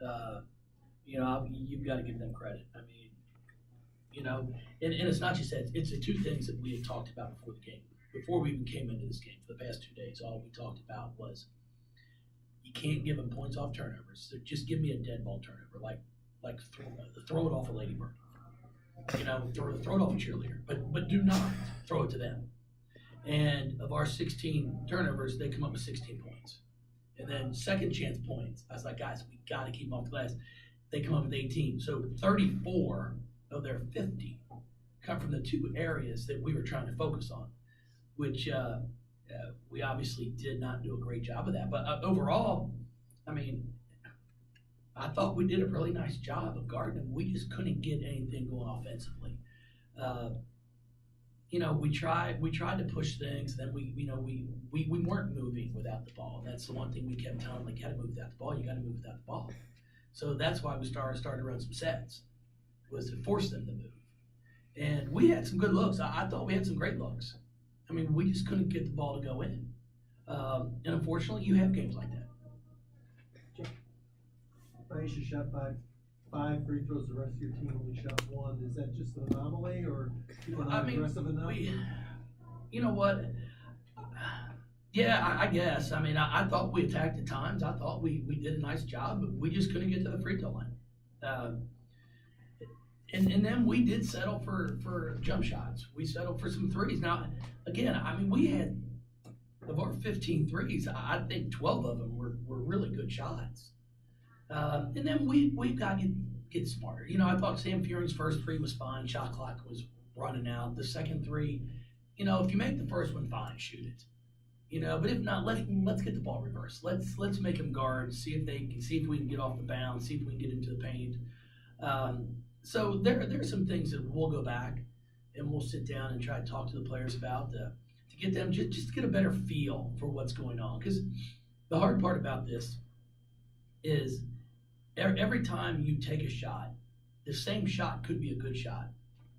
Uh, you've got to give them credit. I mean, and it's not just that. It's the two things that we had talked about before the game. Before we even came into this game, for the past 2 days, all we talked about was you can't give them points off turnovers. So just give me a dead ball turnover, like throw it off a ladybird. Throw it off a cheerleader, but do not throw it to them. And of our 16 turnovers, they come up with 16 points. And then second chance points, I was like, guys, we got to keep them off the glass. They come up with 18. So 34 of their 50 come from the two areas that we were trying to focus on, which we obviously did not do a great job of that. But overall, I mean, I thought we did a really nice job of guarding them. We just couldn't get anything going offensively. We tried to push things. Then we weren't moving without the ball. And that's the one thing we kept telling them, you got to move without the ball. You got to move without the ball. So that's why we started to run some sets, was to force them to move. And we had some good looks. I thought we had some great looks. I mean, we just couldn't get the ball to go in. And unfortunately, you have games like that. Aisha shot five free throws, the rest of your team only shot one. Is that just an anomaly, or people not aggressive enough? You know what? Yeah, I guess. I mean, I thought we attacked at times. I thought we did a nice job, but we just couldn't get to the free throw line. And then we did settle for jump shots. We settled for some threes. Now, again, I mean, we had, of our 15 threes, I think 12 of them were really good shots. And then we've got to get smarter. I thought Sam Furing's first three was fine. Shot clock was running out. The second three, if you make the first one, fine, shoot it. But if not, let's get the ball reversed. Let's make them guard. See if we can get off the bounce. See if we can get into the paint. So there's some things that we'll go back and we'll sit down and try to talk to the players about to get them just to get a better feel for what's going on. Because the hard part about this is every time you take a shot, the same shot could be a good shot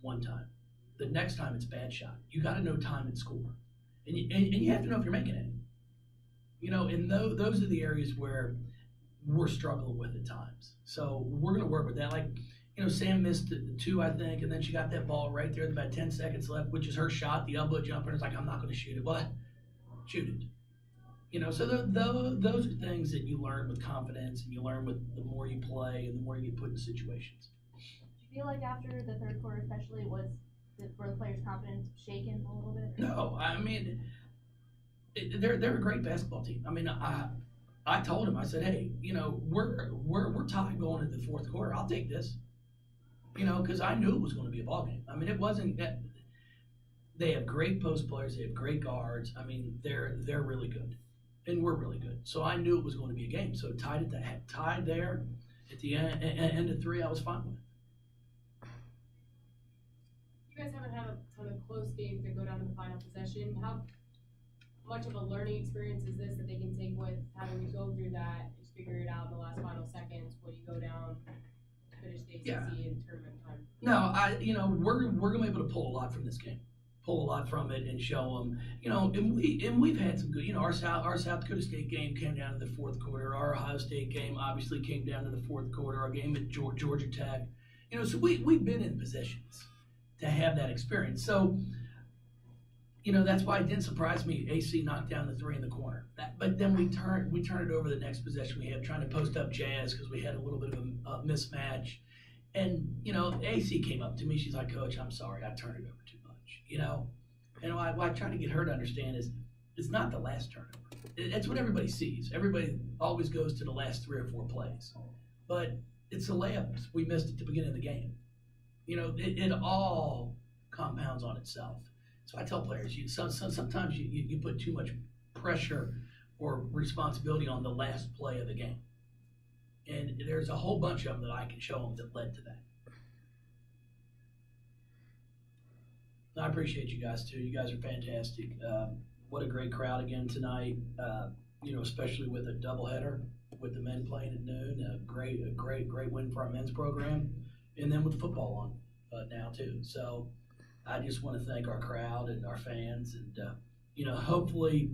one time. The next time it's a bad shot. You got to know time and score. And you have to know if you're making it. And those are the areas where we're struggling with at times. So we're going to work with that. Like, Sam missed the two, I think, and then she got that ball right there with about 10 seconds left, which is her shot, the elbow jumper. And it's like, I'm not going to shoot it. What? Shoot it. So those are things that you learn with confidence, and you learn with the more you play and the more you get put in situations. Do you feel like after the third quarter especially were the players' confidence shaken a little bit? No, I mean, they're a great basketball team. I mean, I told him, I said, hey, we're tied going into the fourth quarter. I'll take this, because I knew it was going to be a ball game. I mean, it wasn't that. They have great post players. They have great guards. I mean, they're really good, and we're really good. So I knew it was going to be a game. So tied there at the end of three, I was fine with it. You guys haven't had a ton of close games that go down to the final possession. How much of a learning experience is this that they can take with having to go through that and figure it out in the last final seconds when you go down to finish the ACC in tournament time? No, we're gonna be able to pull a lot from this game, pull a lot from it, and show them, and we've had some good. Our South Dakota State game came down to the fourth quarter. Our Ohio State game obviously came down to the fourth quarter. Our game at Georgia Tech, so we've been in positions to have that experience. So, that's why it didn't surprise me AC knocked down the three in the corner. But then we turn it over the next possession we have, trying to post up Jazz because we had a little bit of a mismatch. And, AC came up to me. She's like, Coach, I'm sorry. I turned it over too much, And what I try to get her to understand is it's not the last turnover. It's what everybody sees. Everybody always goes to the last 3 or 4 plays. But it's the layups we missed at the beginning of the game. It all compounds on itself. So I tell players, sometimes you put too much pressure or responsibility on the last play of the game. And there's a whole bunch of them that I can show them that led to that. I appreciate you guys, too. You guys are fantastic. What a great crowd again tonight, especially with a doubleheader with the men playing at noon. A great win for our men's program. And then with football on now too. So I just want to thank our crowd and our fans, and hopefully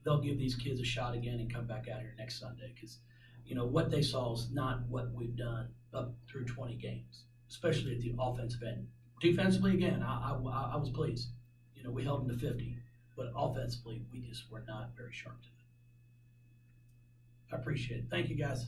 they'll give these kids a shot again and come back out here next Sunday, because you know, what they saw is not what we've done up through 20 games, especially at the offensive end. Defensively, again, I was pleased. You know, we held them to 50, but offensively, we just were not very sharp to them. I appreciate it. Thank you, guys.